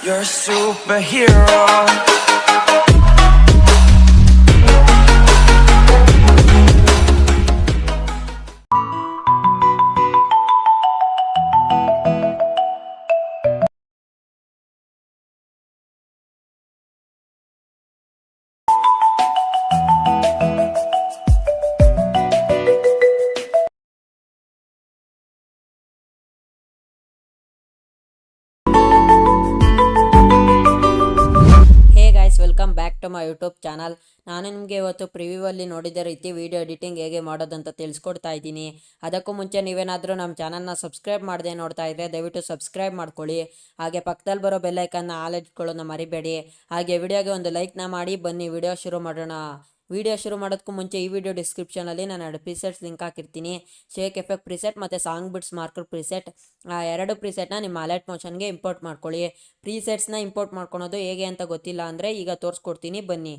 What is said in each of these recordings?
You're a superhero. Welcome back to my YouTube channel. ನಾನು ನಿಮಗೆ ಇವತ್ತು ಪ್ರಿವ್ಯೂವಲ್ಲಿ ನೋಡಿದ ರೀತಿ ವಿಡಿಯೋ ಎಡಿಟಿಂಗ್ ಹೇಗೆ ಮಾಡೋದಂತ ತಿಳಿಸ್ಕೊಡ್ತಾ ಇದ್ದೀನಿ. ಅದಕ್ಕೂ ಮುಂಚೆ ನೀವೇನಾದರೂ ನಮ್ಮ ಚಾನಲ್ನ ಸಬ್ಸ್ಕ್ರೈಬ್ ಮಾಡದೆ ನೋಡ್ತಾ ಇದ್ದರೆ ದಯವಿಟ್ಟು ಸಬ್ಸ್ಕ್ರೈಬ್ ಮಾಡ್ಕೊಳ್ಳಿ. ಹಾಗೆ ಪಕ್ಕದಲ್ಲಿ ಬರೋ ಬೆಲ್ಲೈಕನ್ನ ಆಲ್ ಇಟ್ಕೊಳ್ಳೋದನ್ನ ಮರಿಬೇಡಿ. ಹಾಗೆ ವಿಡಿಯೋಗೆ ಒಂದು ಲೈಕ್ನ ಮಾಡಿ. ಬನ್ನಿ ವಿಡಿಯೋ ಶುರು ಮಾಡೋಣ. ವಿಡಿಯೋ ಶುರು ಮಾಡೋದಕ್ಕೂ ಮುಂಚೆ ಈ ವಿಡಿಯೋ ಡಿಸ್ಕ್ರಿಪ್ಷನಲ್ಲಿ ನಾನು 2 ಪ್ರಿಸೆಟ್ಸ್ ಲಿಂಕ್ ಹಾಕಿರ್ತೀನಿ. ಶೇಕ್ ಎಫೆಕ್ಟ್ ಪ್ರಿಸೆಟ್ ಮತ್ತು ಸಾಂಗ್ ಬಿಟ್ಸ್ ಮಾರ್ಕರ್ ಪ್ರಿಸೆಟ್. ಆ 2 ಪ್ರಿಸೆಟ್ನ ನಿಮ್ಮ ಅಲೈಟ್ಮೋಷನ್ಗೆ ಇಂಪೋರ್ಟ್ ಮಾಡ್ಕೊಳ್ಳಿ. ಪ್ರಿಸೆಟ್ಸ್ನ ಇಂಪೋರ್ಟ್ ಮಾಡ್ಕೊಳೋದು ಹೇಗೆ ಅಂತ ಗೊತ್ತಿಲ್ಲ ಅಂದರೆ ಈಗ ತೋರಿಸ್ಕೊಡ್ತೀನಿ ಬನ್ನಿ.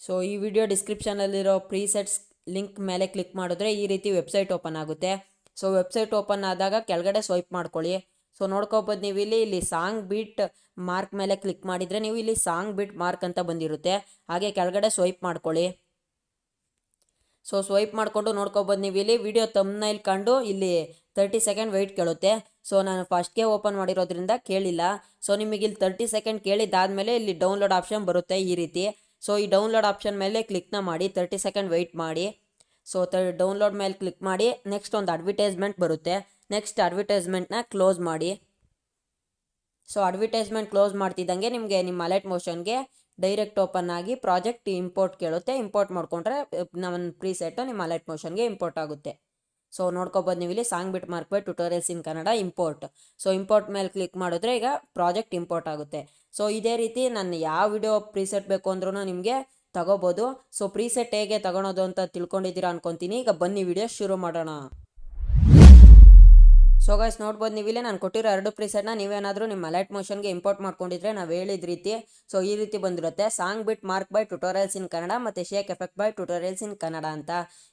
ಸೊ ಈ ವಿಡಿಯೋ ಡಿಸ್ಕ್ರಿಪ್ಷನಲ್ಲಿರೋ ಪ್ರಿಸೆಟ್ಸ್ ಲಿಂಕ್ ಮೇಲೆ ಕ್ಲಿಕ್ ಮಾಡಿದ್ರೆ ಈ ರೀತಿ ವೆಬ್ಸೈಟ್ ಓಪನ್ ಆಗುತ್ತೆ. ಸೊ ವೆಬ್ಸೈಟ್ ಓಪನ್ ಆದಾಗ ಕೆಳಗಡೆ ಸ್ವೈಪ್ ಮಾಡ್ಕೊಳ್ಳಿ. ಸೊ ನೋಡ್ಕೋಬೋದು ನೀವು ಇಲ್ಲಿ ಸಾಂಗ್ ಬೀಟ್ ಮಾರ್ಕ್ ಮೇಲೆ ಕ್ಲಿಕ್ ಮಾಡಿದರೆ ನೀವು ಇಲ್ಲಿ ಸಾಂಗ್ ಬೀಟ್ ಮಾರ್ಕ್ ಅಂತ ಬಂದಿರುತ್ತೆ. ಹಾಗೆ ಕೆಳಗಡೆ ಸ್ವೈಪ್ ಮಾಡ್ಕೊಳ್ಳಿ. ಸೊ ಸ್ವೈಪ್ ಮಾಡಿಕೊಂಡು ನೋಡ್ಕೋಬೋದು ನೀವು ಇಲ್ಲಿ ವಿಡಿಯೋ ಥಂಬ್ನೈಲ್ ಕಂಡು ಇಲ್ಲಿ 30 ಸೆಕೆಂಡ್ ವೆಯ್ಟ್ ಕೇಳುತ್ತೆ. ಸೊ ನಾನು ಫಸ್ಟ್ಗೆ ಓಪನ್ ಮಾಡಿರೋದ್ರಿಂದ ಕೇಳಿಲ್ಲ. ಸೊ ನಿಮಗೆ ಇಲ್ಲಿ 30 ಸೆಕೆಂಡ್ ಕೇಳಿದ್ದಾದಮೇಲೆ ಇಲ್ಲಿ ಡೌನ್ಲೋಡ್ ಆಪ್ಷನ್ ಬರುತ್ತೆ ಈ ರೀತಿ. ಸೊ ಈ ಡೌನ್ಲೋಡ್ ಆಪ್ಷನ್ ಮೇಲೆ ಕ್ಲಿಕ್ನ ಮಾಡಿ 30 ಸೆಕೆಂಡ್ ವೆಯ್ಟ್ ಮಾಡಿ. ಸೊ ಡೌನ್ಲೋಡ್ ಮೇಲೆ ಕ್ಲಿಕ್ ಮಾಡಿ. ನೆಕ್ಸ್ಟ್ ಒಂದು ಅಡ್ವರ್ಟೈಸ್ಮೆಂಟ್ ಬರುತ್ತೆ. ನೆಕ್ಸ್ಟ್ ಅಡ್ವರ್ಟೈಸ್ಮೆಂಟ್ನ ಕ್ಲೋಸ್ ಮಾಡಿ. ಸೊ ಅಡ್ವರ್ಟೈಸ್ಮೆಂಟ್ ಕ್ಲೋಸ್ ಮಾಡ್ತಿದ್ದಂಗೆ ನಿಮಗೆ ನಿಮ್ಮ ಅಲೈಟ್ಮೋಷನ್ಗೆ ಡೈರೆಕ್ಟ್ ಓಪನ್ ಆಗಿ ಪ್ರಾಜೆಕ್ಟ್ ಇಂಪೋರ್ಟ್ ಕೇಳುತ್ತೆ. ಇಂಪೋರ್ಟ್ ಮಾಡಿಕೊಂಡ್ರೆ ನಮ್ಮ ಪ್ರಿಸೆಟ್ಟು ನಿಮ್ಮ ಅಲೈಟ್ಮೋಷನ್ಗೆ ಇಂಪೋರ್ಟ್ ಆಗುತ್ತೆ. ಸೊ ನೋಡ್ಕೋಬೋದು ನೀವು ಇಲ್ಲಿ song bit mark by tutorials in Kannada import. So import ಮೇಲೆ ಕ್ಲಿಕ್ ಮಾಡಿದ್ರೆ ಈಗ ಪ್ರಾಜೆಕ್ಟ್ ಇಂಪೋರ್ಟ್ ಆಗುತ್ತೆ. ಸೊ ಇದೇ ರೀತಿ ನಾನು ಯಾವ ವಿಡಿಯೋ ಪ್ರಿಸೆಟ್ ಬೇಕು ಅಂದ್ರೂ ನಿಮಗೆ ತಗೋಬೋದು. ಸೊ ಪ್ರಿಸೆಟ್ ಹೇಗೆ ತಗೊಳೋದು ಅಂತ ತಿಳ್ಕೊಂಡಿದ್ದೀರಾ ಅನ್ಕೊತೀನಿ. ಈಗ ಬನ್ನಿ ವಿಡಿಯೋ ಶುರು ಮಾಡೋಣ. ಸೊ ಗೈಸ್ ನೋಡ್ಬೋದು ನೀವು ಇಲ್ಲಿ ನಾನು ಕೊಟ್ಟಿರೋ 2 ಪ್ರಿಸೆಟ್ನ ನೀವೇನಾದರೂ ನಿಮ್ಮ ಅಲೈಟ್ಮೋಷನ್ಗೆ ಇಂಪೋರ್ಟ್ ಮಾಡ್ಕೊಂಡಿದ್ರೆ ನಾವು ಹೇಳಿದ ರೀತಿ ಸೊ ಈ ರೀತಿ ಬಂದಿರುತ್ತೆ. Song bit mark by tutorials in Kannada ಮತ್ತು shake effect by tutorials in Kannada ಅಂತ.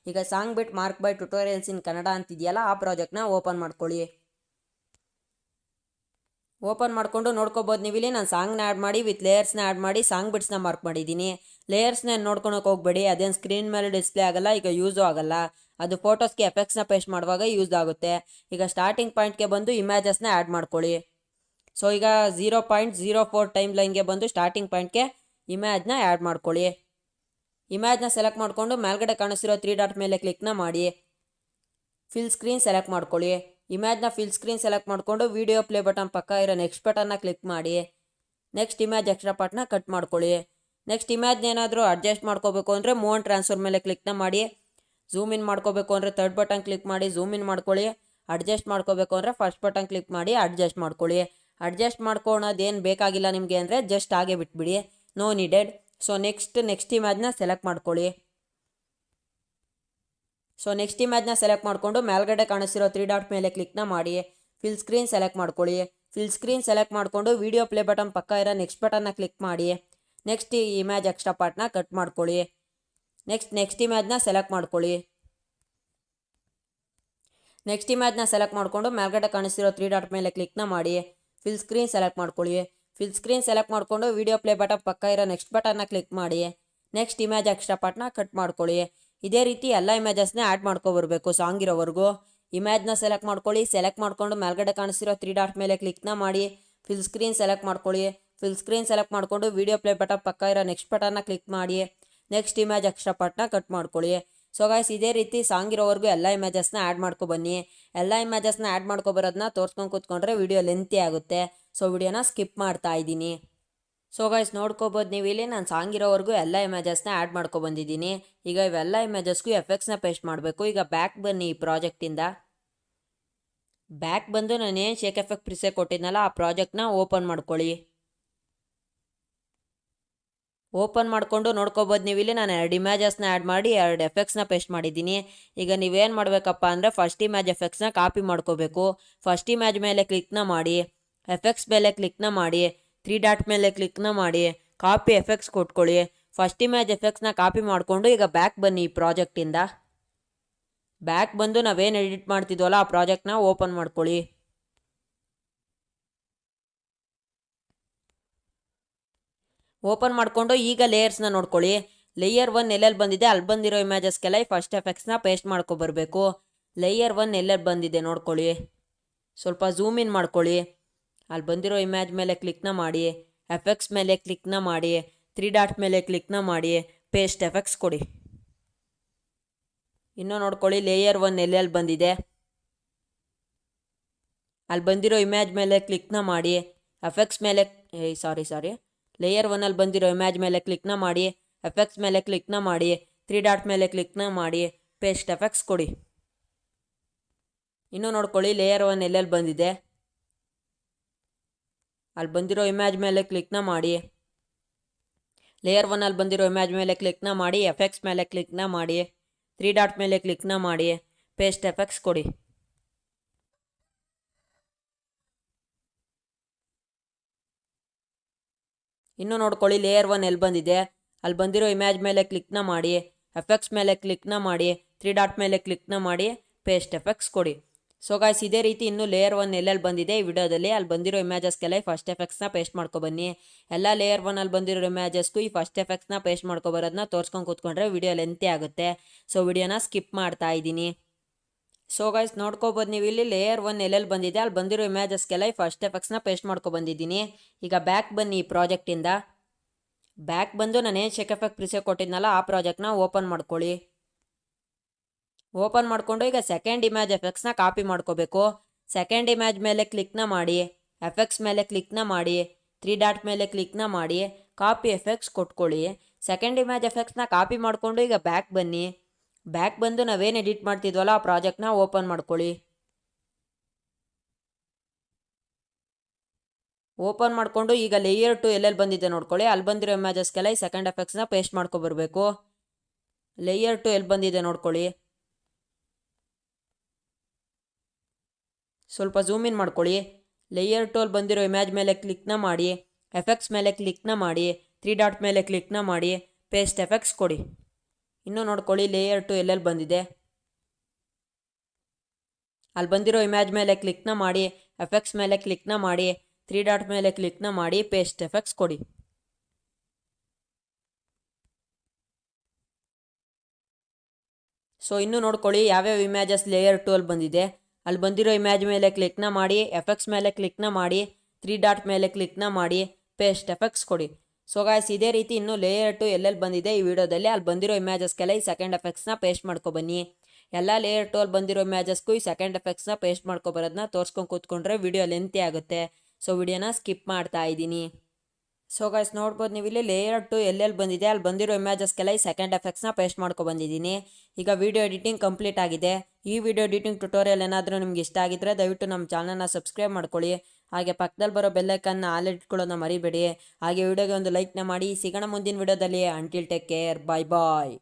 ಈಗ song bit mark by tutorials in Kannada ಅಂತಿದೆಯಲ್ಲ ಆ ಪ್ರಾಜೆಕ್ಟ್ನ ಓಪನ್ ಮಾಡ್ಕೊಳ್ಳಿ. ಓಪನ್ ಮಾಡಿಕೊಂಡು ನೋಡ್ಕೋಬೋದು ನೀವು ಇಲ್ಲಿ ನಾನು ಸಾಂಗ್ನ ಆ್ಯಡ್ ಮಾಡಿ ವಿತ್ ಲೇಯರ್ಸ್ನ ಆ್ಯಡ್ ಮಾಡಿ ಸಾಂಗ್ ಬಿಟ್ಸ್ನ ಮಾರ್ಕ್ ಮಾಡಿದ್ದೀನಿ. ಲೇಯರ್ಸ್ನ ನೋಡ್ಕೊಳಕ್ಕೆ ಹೋಗ್ಬೇಡಿ, ಅದೇನು ಸ್ಕ್ರೀನ್ ಮೇಲೆ ಡಿಸ್ಪ್ಲೇ ಆಗಲ್ಲ, ಈಗ ಯೂಸು ಆಗಲ್ಲ. ಅದು ಫೋಟೋಸ್ಗೆ ಎಫೆಕ್ಟ್ಸ್ನ ಪೇಸ್ಟ್ ಮಾಡುವಾಗ ಯೂಸ್ ಆಗುತ್ತೆ. ಈಗ ಸ್ಟಾರ್ಟಿಂಗ್ ಪಾಯಿಂಟ್ಗೆ ಬಂದು ಇಮೇಜಸ್ನ ಆ್ಯಡ್ ಮಾಡ್ಕೊಳ್ಳಿ. ಸೊ ಈಗ 0.04 ಟೈಮ್ ಲೈನ್ಗೆ ಬಂದು ಸ್ಟಾರ್ಟಿಂಗ್ ಪಾಯಿಂಟ್ಗೆ ಇಮೇಜ್ನ ಆ್ಯಡ್ ಮಾಡ್ಕೊಳ್ಳಿ. ಇಮೇಜ್ನ ಸೆಲೆಕ್ಟ್ ಮಾಡಿಕೊಂಡು ಮೇಲ್ಗಡೆ ಕಾಣಿಸಿರೋ 3 ಡಾಟ್ ಮೇಲೆ ಕ್ಲಿಕ್ನ ಮಾಡಿ. ಫಿಲ್ ಸ್ಕ್ರೀನ್ ಸೆಲೆಕ್ಟ್ ಮಾಡ್ಕೊಳ್ಳಿ. ಇಮೇಜ್ನ ಫಿಲ್ ಸ್ಕ್ರೀನ್ ಸೆಲೆಕ್ಟ್ ಮಾಡಿಕೊಂಡು ವಿಡಿಯೋ ಪ್ಲೇ ಬಟನ್ ಪಕ್ಕ ಇರೋ ನೆಕ್ಸ್ಟ್ ಬಟನ್ನ ಕ್ಲಿಕ್ ಮಾಡಿ. ನೆಕ್ಸ್ಟ್ ಇಮೇಜ್ ಎಕ್ಸ್ಟ್ರಾ ಪಾರ್ಟ್ನ ಕಟ್ ಮಾಡ್ಕೊಳ್ಳಿ. ನೆಕ್ಸ್ಟ್ ಇಮೇಜ್ನ ಏನಾದರೂ ಅಡ್ಜಸ್ಟ್ ಮಾಡ್ಕೋಬೇಕು ಅಂದರೆ ಮೂವ್ ಆ್ಯಂಡ್ ಟ್ರಾನ್ಸ್ಫರ್ ಮೇಲೆ ಕ್ಲಿಕ್ನ ಮಾಡಿ. ಝೂಮ್ ಇನ್ ಮಾಡ್ಕೋಬೇಕು ಅಂದರೆ 3rd ಬಟನ್ ಕ್ಲಿಕ್ ಮಾಡಿ ಝೂಮ್ ಇನ್ ಮಾಡ್ಕೊಳ್ಳಿ. ಅಡ್ಜಸ್ಟ್ ಮಾಡ್ಕೋಬೇಕು ಅಂದರೆ 1st ಬಟನ್ ಕ್ಲಿಕ್ ಮಾಡಿ ಅಡ್ಜಸ್ಟ್ ಮಾಡ್ಕೊಳ್ಳಿ. ಅಡ್ಜಸ್ಟ್ ಮಾಡ್ಕೊಳ್ಳೋದೇನು ಬೇಕಾಗಿಲ್ಲ ನಿಮಗೆ ಅಂದರೆ ಜಸ್ಟ್ ಹಾಗೆ ಬಿಟ್ಬಿಡಿ, ನೋ ನೀಡೆಡ್. ಸೊ ನೆಕ್ಸ್ಟ್ ಇಮೇಜ್ನ ಸೆಲೆಕ್ಟ್ ಮಾಡ್ಕೊಳ್ಳಿ. ಸೊ ನೆಕ್ಸ್ಟ್ ಇಮೇಜ್ನ ಸೆಲೆಕ್ಟ್ ಮಾಡಿಕೊಂಡು ಮೇಲ್ಗಡೆ ಕಾಣಿಸಿರೋ 3 ಡಾಟ್ ಮೇಲೆ ಕ್ಲಿಕ್ನ ಮಾಡಿ. ಫಿಲ್ ಸ್ಕ್ರೀನ್ ಸೆಲೆಕ್ಟ್ ಮಾಡ್ಕೊಳ್ಳಿ. ಫಿಲ್ ಸ್ಕ್ರೀನ್ ಸೆಲೆಕ್ಟ್ ಮಾಡಿಕೊಂಡು ವಿಡಿಯೋ ಪ್ಲೇ ಬಟನ್ ಪಕ್ಕ ಇರೋ ನೆಕ್ಸ್ಟ್ ಬಟನ್ನ ಕ್ಲಿಕ್ ಮಾಡಿ. ನೆಕ್ಸ್ಟ್ ಈ ಇಮೇಜ್ ಎಕ್ಸ್ಟ್ರಾ ಪಾರ್ಟ್ನ ಕಟ್ ಮಾಡ್ಕೊಳ್ಳಿ. ನೆಕ್ಸ್ಟ್ ಇಮೇಜ್ನ ಸೆಲೆಕ್ಟ್ ಮಾಡ್ಕೊಳ್ಳಿ. ನೆಕ್ಸ್ಟ್ ಇಮೇಜ್ನ ಸೆಲೆಕ್ಟ್ ಮಾಡಿಕೊಂಡು ಮೇಲ್ಗಡೆ ಕಾಣಿಸಿರೋ 3 ಡಾಟ್ ಮೇಲೆ ಕ್ಲಿಕ್ನ ಮಾಡಿ. ಫಿಲ್ ಸ್ಕ್ರೀನ್ ಸೆಲೆಕ್ಟ್ ಮಾಡ್ಕೊಳ್ಳಿ. ಫಿಲ್ ಸ್ಕ್ರೀನ್ ಸೆಲೆಕ್ಟ್ ಮಾಡಿಕೊಂಡು ವಿಡಿಯೋ ಪ್ಲೇ ಬಟನ್ ಪಕ್ಕ ಇರೋ ನೆಕ್ಸ್ಟ್ ಬಟನ್ನ ಕ್ಲಿಕ್ ಮಾಡಿ. ನೆಕ್ಸ್ಟ್ ಇಮೇಜ್ ಎಕ್ಸ್ಟ್ರಾ ಪಾರ್ಟ್ನ ಕಟ್ ಮಾಡ್ಕೊಳ್ಳಿ. ಇದೇ ರೀತಿ ಎಲ್ಲ ಇಮೇಜಸ್ನ ಆ್ಯಡ್ ಮಾಡ್ಕೊಬರ್ಬೇಕು ಸಾಂಗ್ ಇರೋವರೆಗೂ. ಇಮೇಜ್ನ ಸೆಲೆಕ್ಟ್ ಮಾಡ್ಕೊಳ್ಳಿ. ಸೆಲೆಕ್ಟ್ ಮಾಡಿಕೊಂಡು ಮೇಲ್ಗಡೆ ಕಾಣಿಸಿರೋ 3 ಡಾಟ್ ಮೇಲೆ ಕ್ಲಿಕ್ನ ಮಾಡಿ. ಫಿಲ್ ಸ್ಕ್ರೀನ್ ಸೆಲೆಕ್ಟ್ ಮಾಡ್ಕೊಳ್ಳಿ. ಫಿಲ್ ಸ್ಕ್ರೀನ್ ಸೆಲೆಕ್ಟ್ ಮಾಡಿಕೊಂಡು ವಿಡಿಯೋ ಪ್ಲೇ ಬಟನ್ ಪಕ್ಕ ಇರೋ ನೆಕ್ಸ್ಟ್ ಬಟನ್ನ ಕ್ಲಿಕ್ ಮಾಡಿ. ನೆಕ್ಸ್ಟ್ ಇಮೇಜ್ ಎಕ್ಸ್ಟ್ರಾ ಪಾರ್ಟ್ನ ಕಟ್ ಮಾಡ್ಕೊಳ್ಳಿ. ಸೊ ಗೈಸ್ ಇದೇ ರೀತಿ ಸಾಂಗ್ ಇರೋವರೆಗೂ ಎಲ್ಲ ಇಮೇಜಸ್ನ ಆ್ಯಡ್ ಮಾಡ್ಕೊಬನ್ನಿ. ಎಲ್ಲ ಇಮೇಜಸ್ನ ಆ್ಯಡ್ ಮಾಡ್ಕೊಬರೋದನ್ನ ತೋರಿಸ್ಕೊಂಡು ಕೂತ್ಕೊಂಡ್ರೆ ವಿಡಿಯೋ ಲೆಂತಿ ಆಗುತ್ತೆ. ಸೊ ವಿಡಿಯೋನ ಸ್ಕಿಪ್ ಮಾಡ್ತಾ ಇದ್ದೀನಿ. ಸೊ ಗೈಸ್ ನೋಡ್ಕೋಬೋದು ನೀವು ಇಲ್ಲಿ ನಾನು ಸಾಂಗ್ ಇರೋವರೆಗೂ ಎಲ್ಲ ಇಮೇಜಸ್ನ ಆ್ಯಡ್ ಮಾಡ್ಕೊಬಂದಿದ್ದೀನಿ. ಈಗ ಇವೆಲ್ಲ ಇಮೇಜಸ್ಗೂ ಎಫೆಕ್ಟ್ಸ್ನ ಪೇಸ್ಟ್ ಮಾಡಬೇಕು. ಈಗ ಬ್ಯಾಕ್ ಬನ್ನಿ ಈ ಪ್ರಾಜೆಕ್ಟಿಂದ. ಬ್ಯಾಕ್ ಬಂದು ನಾನೇನು ಶೇಕ್ ಎಫೆಕ್ಟ್ ಪ್ರಿಸೆಟ್ ಕೊಟ್ಟಿದ್ನಲ್ಲ ಆ ಪ್ರಾಜೆಕ್ಟ್ನ ಓಪನ್ ಮಾಡ್ಕೊಳ್ಳಿ. ಓಪನ್ ಮಾಡಿಕೊಂಡು ನೋಡ್ಕೋಬೋದು ನೀವು ಇಲ್ಲಿ ನಾನು 2 ಇಮೇಜಸ್ನ ಆ್ಯಡ್ ಮಾಡಿ 2 ಎಫೆಕ್ಟ್ಸ್ನ ಪೇಸ್ಟ್ ಮಾಡಿದ್ದೀನಿ. ಈಗ ನೀವೇನು ಮಾಡಬೇಕಪ್ಪ ಅಂದರೆ ಫಸ್ಟ್ ಇಮೇಜ್ ಎಫೆಕ್ಟ್ಸ್ನ ಕಾಪಿ ಮಾಡ್ಕೋಬೇಕು. ಫಸ್ಟ್ ಇಮೇಜ್ ಮೇಲೆ ಕ್ಲಿಕ್ನ ಮಾಡಿ. ಎಫೆಕ್ಟ್ಸ್ ಮೇಲೆ ಕ್ಲಿಕ್ನ ಮಾಡಿ. 3 ಡಾಟ್ ಮೇಲೆ ಕ್ಲಿಕ್ನ ಮಾಡಿ. ಕಾಪಿ ಎಫೆಕ್ಟ್ಸ್ ಕೊಟ್ಕೊಳ್ಳಿ. ಫಸ್ಟ್ ಇಮೇಜ್ ಎಫೆಕ್ಟ್ಸ್ನ ಕಾಪಿ ಮಾಡಿಕೊಂಡು ಈಗ ಬ್ಯಾಕ್ ಬನ್ನಿ ಈ ಪ್ರಾಜೆಕ್ಟಿಂದ. ಬ್ಯಾಕ್ ಬಂದು ನಾವೇನು ಎಡಿಟ್ ಮಾಡ್ತಿದ್ವಲ್ಲ ಆ ಪ್ರಾಜೆಕ್ಟ್ನ ಓಪನ್ ಮಾಡ್ಕೊಳ್ಳಿ. ಓಪನ್ ಮಾಡಿಕೊಂಡು ಈಗ ಲೇಯರ್ಸ್ನ ನೋಡ್ಕೊಳ್ಳಿ. ಲೇಯರ್ 1 ಎಲ್ಲೆಲ್ಲಿ ಬಂದಿದೆ ಅಲ್ಲಿ ಬಂದಿರೋ ಇಮೇಜಸ್ಗೆಲ್ಲ ಈ ಫಸ್ಟ್ ಎಫೆಕ್ಟ್ಸ್ನ ಪೇಸ್ಟ್ ಮಾಡ್ಕೊಬರ್ಬೇಕು. ಲೇಯರ್ 1 ಎಲ್ಲೆಲ್ಲಿ ಬಂದಿದೆ ನೋಡ್ಕೊಳ್ಳಿ. ಸ್ವಲ್ಪ ಝೂಮ್ ಇನ್ ಮಾಡ್ಕೊಳ್ಳಿ. ಅಲ್ಲಿ ಬಂದಿರೋ ಇಮೇಜ್ ಮೇಲೆ ಕ್ಲಿಕ್ನ ಮಾಡಿ, ಎಫೆಕ್ಟ್ಸ್ ಮೇಲೆ ಕ್ಲಿಕ್ನ ಮಾಡಿ, 3 ಡಾಟ್ ಮೇಲೆ ಕ್ಲಿಕ್ನ ಮಾಡಿ, ಪೇಸ್ಟ್ ಎಫೆಕ್ಟ್ಸ್ ಕೊಡಿ. ಇನ್ನೂ ನೋಡ್ಕೊಳ್ಳಿ ಲೇಯರ್ 1 ಎಲ್ಲೆಲ್ಲಿ ಬಂದಿದೆ ಅಲ್ಲಿ ಬಂದಿರೋ ಇಮೇಜ್ ಮೇಲೆ ಕ್ಲಿಕ್ನ ಮಾಡಿ, ಎಫೆಕ್ಟ್ಸ್ ಮೇಲೆ ಲೇಯರ್ 1 ಅಲ್ಲಿ ಬಂದಿರೋ ಇಮೇಜ್ ಮೇಲೆ ಕ್ಲಿಕ್ನ ಮಾಡಿ, ಎಫೆಕ್ಟ್ಸ್ ಮೇಲೆ ಕ್ಲಿಕ್ನ ಮಾಡಿ, 3 ಡಾಟ್ ಮೇಲೆ ಕ್ಲಿಕ್ನ ಮಾಡಿ, ಪೇಸ್ಟ್ ಎಫೆಕ್ಟ್ಸ್ ಕೊಡಿ. ಇನ್ನೂ ನೋಡ್ಕೊಳ್ಳಿ ಲೇಯರ್ 1 ಎಲ್ಲೆಲ್ಲಿ ಬಂದಿದೆ ಅಲ್ಲಿ ಬಂದಿರೋ ಇಮೇಜ್ ಮೇಲೆ ಕ್ಲಿಕ್ನ ಮಾಡಿ, ಲೇಯರ್ 1 ಅಲ್ಲಿ ಬಂದಿರೋ ಇಮೇಜ್ ಮೇಲೆ ಕ್ಲಿಕ್ನ ಮಾಡಿ, ಎಫೆಕ್ಟ್ಸ್ ಮೇಲೆ ಕ್ಲಿಕ್ನ ಮಾಡಿ, 3 ಡಾಟ್ ಮೇಲೆ ಕ್ಲಿಕ್ನ ಮಾಡಿ, ಪೇಸ್ಟ್ ಎಫೆಕ್ಟ್ಸ್ ಕೊಡಿ. ಇನ್ನೂ ನೋಡ್ಕೊಳ್ಳಿ ಲೇಯರ್ 1 ಎಲ್ಲಿ ಬಂದಿದೆ ಅಲ್ಲಿ ಬಂದಿರೋ ಇಮೇಜ್ ಮೇಲೆ ಕ್ಲಿಕ್ನ ಮಾಡಿ, ಎಫೆಕ್ಟ್ಸ್ ಮೇಲೆ ಕ್ಲಿಕ್ನ ಮಾಡಿ, 3 ಡಾಟ್ ಮೇಲೆ ಕ್ಲಿಕ್ನ ಮಾಡಿ, ಪೇಸ್ಟ್ ಎಫೆಕ್ಟ್ಸ್ ಕೊಡಿ. ಸೊ ಗಾಯ್ಸ್ ಇದೇ ರೀತಿ ಇನ್ನೂ ಲೇಯರ್ 1 ಎಲ್ಲೆಲ್ಲಿ ಬಂದಿದೆ ಈ ವಿಡಿಯೋದಲ್ಲಿ ಅಲ್ಲಿ ಬಂದಿರೋ ಇಮೇಜಸ್ಗೆಲ್ಲ ಈ ಫಸ್ಟ್ ಎಫೆಕ್ಟ್ಸ್ನ ಪೇಸ್ಟ್ ಮಾಡ್ಕೊಬನ್ನಿ. ಎಲ್ಲ ಲೇಯರ್ 1 ಅಲ್ಲಿ ಬಂದಿರೋ ಇಮೇಜಸ್ಗೂ ಈ ಫಸ್ಟ್ ಎಫೆಕ್ಟ್ಸ್ನ ಪೇಸ್ಟ್ ಮಾಡ್ಕೊಬರೋದನ್ನ ತೋರಿಸ್ಕೊಂಡು ಕೂತ್ಕೊಂಡ್ರೆ ವಿಡಿಯೋ ಲೆಂತಿ ಆಗುತ್ತೆ. ಸೊ ವಿಡಿಯೋನ ಸ್ಕಿಪ್ ಮಾಡ್ತಾ ಇದ್ದೀನಿ. ಸೊ ಗೈಸ್ ನೋಡ್ಕೋಬೋದು ನೀವು ಇಲ್ಲಿ ಲೇಯರ್ 1 ಎಲ್ಲೆಲ್ಲಿ ಬಂದಿದೆ ಅಲ್ಲಿ ಬಂದಿರೋ ಇಮೇಜಸ್ಗೆಲ್ಲ ಈ ಫಸ್ಟ್ ಎಫೆಕ್ಟ್ಸ್ನ ಪೇಸ್ಟ್ ಮಾಡ್ಕೊಬಂದಿದ್ದೀನಿ. ಈಗ ಬ್ಯಾಕ್ ಬನ್ನಿ ಈ ಪ್ರಾಜೆಕ್ಟಿಂದ. ಬ್ಯಾಕ್ ಬಂದು ನಾನು ಏನು ಶೇಕ್ ಎಫೆಕ್ಟ್ ಪ್ರಿಸೆಟ್ ಕೊಟ್ಟಿದ್ನಲ್ಲ ಆ ಪ್ರಾಜೆಕ್ಟ್ನ ಓಪನ್ ಮಾಡ್ಕೊಳ್ಳಿ. ಓಪನ್ ಮಾಡಿಕೊಂಡು ಈಗ ಸೆಕೆಂಡ್ ಇಮೇಜ್ ಎಫೆಕ್ಟ್ಸ್ನ ಕಾಪಿ ಮಾಡ್ಕೋಬೇಕು. ಸೆಕೆಂಡ್ ಇಮೇಜ್ ಮೇಲೆ ಕ್ಲಿಕ್ನ ಮಾಡಿ, ಎಫೆಕ್ಟ್ಸ್ ಮೇಲೆ ಕ್ಲಿಕ್ನ ಮಾಡಿ, 3 ಡಾಟ್ ಮೇಲೆ ಕ್ಲಿಕ್ನ ಮಾಡಿ, ಕಾಪಿ ಎಫೆಕ್ಟ್ಸ್ ಕೊಟ್ಕೊಳ್ಳಿ. ಸೆಕೆಂಡ್ ಇಮೇಜ್ ಎಫೆಕ್ಟ್ಸ್ನ ಕಾಪಿ ಮಾಡಿಕೊಂಡು ಈಗ ಬ್ಯಾಕ್ ಬನ್ನಿ. ಬ್ಯಾಕ್ ಬಂದು ನಾವೇನು ಎಡಿಟ್ ಮಾಡ್ತಿದ್ವಲ್ಲ ಆ ಪ್ರಾಜೆಕ್ಟ್ನ ಓಪನ್ ಮಾಡ್ಕೊಳ್ಳಿ. ಓಪನ್ ಮಾಡಿಕೊಂಡು ಈಗ ಲೇಯರ್ 2 ಎಲ್ಲೆಲ್ಲಿ ಬಂದಿದೆ ನೋಡ್ಕೊಳ್ಳಿ. ಅಲ್ಲಿ ಬಂದಿರೋ ಇಮೇಜಸ್ಗೆಲ್ಲ ಈ ಸೆಕೆಂಡ್ ಎಫೆಕ್ಟ್ಸ್ನ ಪೇಸ್ಟ್ ಮಾಡ್ಕೊಬರ್ಬೇಕು. ಲೇಯರ್ 2 ಎಲ್ಲಿ ಬಂದಿದೆ ನೋಡ್ಕೊಳ್ಳಿ. ಸ್ವಲ್ಪ ಝೂಮ್ ಇನ್ ಮಾಡ್ಕೊಳ್ಳಿ. ಲೇಯರ್ 2 ಅಲ್ಲಿ ಬಂದಿರೋ ಇಮೇಜ್ ಮೇಲೆ ಕ್ಲಿಕ್ನ ಮಾಡಿ, ಎಫೆಕ್ಟ್ಸ್ ಮೇಲೆ ಕ್ಲಿಕ್ನ ಮಾಡಿ, 3 ಡಾಟ್ ಮೇಲೆ ಕ್ಲಿಕ್ನ ಮಾಡಿ, ಪೇಸ್ಟ್ ಎಫೆಕ್ಟ್ಸ್ ಕೊಡಿ. ಇನ್ನೂ ನೋಡ್ಕೊಳ್ಳಿ ಲೇಯರ್ 2 ಎಲ್ಲೆಲ್ಲಿ ಬಂದಿದೆ ಅಲ್ಲಿ ಬಂದಿರೋ ಇಮೇಜ್ ಮೇಲೆ ಕ್ಲಿಕ್ನ ಮಾಡಿ, ಎಫೆಕ್ಟ್ಸ್ ಮೇಲೆ ಕ್ಲಿಕ್ನ ಮಾಡಿ, 3 ಡಾಟ್ ಮೇಲೆ ಕ್ಲಿಕ್ನ ಮಾಡಿ, ಪೇಸ್ಟ್ ಎಫೆಕ್ಟ್ಸ್ ಕೊಡಿ. ಸೊ ಇನ್ನೂ ನೋಡ್ಕೊಳ್ಳಿ ಯಾವ್ಯಾವ ಇಮೇಜಸ್ ಲೇಯರ್ 2 ಅಲ್ಲಿ ಬಂದಿದೆ ಅಲ್ಲಿ ಬಂದಿರೋ ಇಮೇಜ್ ಮೇಲೆ ಕ್ಲಿಕ್ನ ಮಾಡಿ, ಎಫೆಕ್ಟ್ಸ್ ಮೇಲೆ ಕ್ಲಿಕ್ನ ಮಾಡಿ, 3 ಡಾಟ್ ಮೇಲೆ ಕ್ಲಿಕ್ನ ಮಾಡಿ, ಪೇಸ್ಟ್ ಎಫೆಕ್ಟ್ಸ್ ಕೊಡಿ. ಸೊ ಗಾಯ್ಸ್ ಇದೇ ರೀತಿ ಇನ್ನೂ ಲೇಯರ್ 2 ಎಲ್ಲೆಲ್ಲಿ ಬಂದಿದೆ ಈ ವಿಡಿಯೋದಲ್ಲಿ ಅಲ್ಲಿ ಬಂದಿರೋ ಇಮೇಜಸ್ಗೆಲ್ಲ ಈ ಸೆಕೆಂಡ್ ಎಫೆಕ್ಟ್ಸ್ನ ಪೇಸ್ಟ್ ಮಾಡ್ಕೊಬನ್ನಿ. ಎಲ್ಲ ಲೇಯರ್ 2 ಅಲ್ಲಿ ಬಂದಿರೋ ಇಮೇಜಸ್ಗೂ ಈ ಸೆಕೆಂಡ್ ಎಫೆಕ್ಟ್ಸ್ನ ಪೇಸ್ಟ್ ಮಾಡ್ಕೊಬರೋದನ್ನ ತೋರಿಸ್ಕೊಂಡು ಕೂತ್ಕೊಂಡ್ರೆ ವಿಡಿಯೋ ಲೆಂತಿ ಆಗುತ್ತೆ. ಸೊ ವಿಡಿಯೋನ ಸ್ಕಿಪ್ ಮಾಡ್ತಾ ಇದ್ದೀನಿ. ಸೊ ಗೈಸ್ ನೋಡ್ಬೋದು ನೀವು ಇಲ್ಲಿ ಲೇಯರ್ 2 ಎಲ್ಲೆಲ್ಲಿ ಬಂದಿದೆ ಅಲ್ಲಿ ಬಂದಿರೋ ಇಮೇಜಸ್ಗೆಲ್ಲ ಈ ಸೆಕೆಂಡ್ ಎಫೆಕ್ಟ್ಸ್ನ ಪೇಸ್ಟ್ ಮಾಡ್ಕೊಬಂದಿದ್ದೀನಿ. ಈಗ ವಿಡಿಯೋ ಎಡಿಟಿಂಗ್ ಕಂಪ್ಲೀಟ್ ಆಗಿದೆ. ಈ ವಿಡಿಯೋ ಎಡಿಟಿಂಗ್ ಟ್ಯುಟೋರಿಯಲ್ ಏನಾದರೂ ನಿಮ್ಗೆ ಇಷ್ಟ ಆಗಿದ್ರೆ ದಯವಿಟ್ಟು ನಮ್ಮ ಚಾನಲ್ನ ಸಬ್ಸ್ಕ್ರೈಬ್ ಮಾಡ್ಕೊಳ್ಳಿ. ಹಾಗೆ ಪಕ್ಕದಲ್ಲಿ ಬರೋ ಬೆಲ್ಲೈಕನ್ನ ಆಲ್ ಇಟ್ಕೊಳ್ಳೋದನ್ನ ಮರಿಬೇಡಿ. ಹಾಗೆ ವಿಡಿಯೋಗೆ ಒಂದು ಲೈಕ್ನ ಮಾಡಿ. ಸಿಗೋಣ ಮುಂದಿನ ವಿಡಿಯೋದಲ್ಲಿ. ಅಂಟಿಲ್ ಟೇಕ್ ಕೇರ್, ಬಾಯ್ ಬಾಯ್.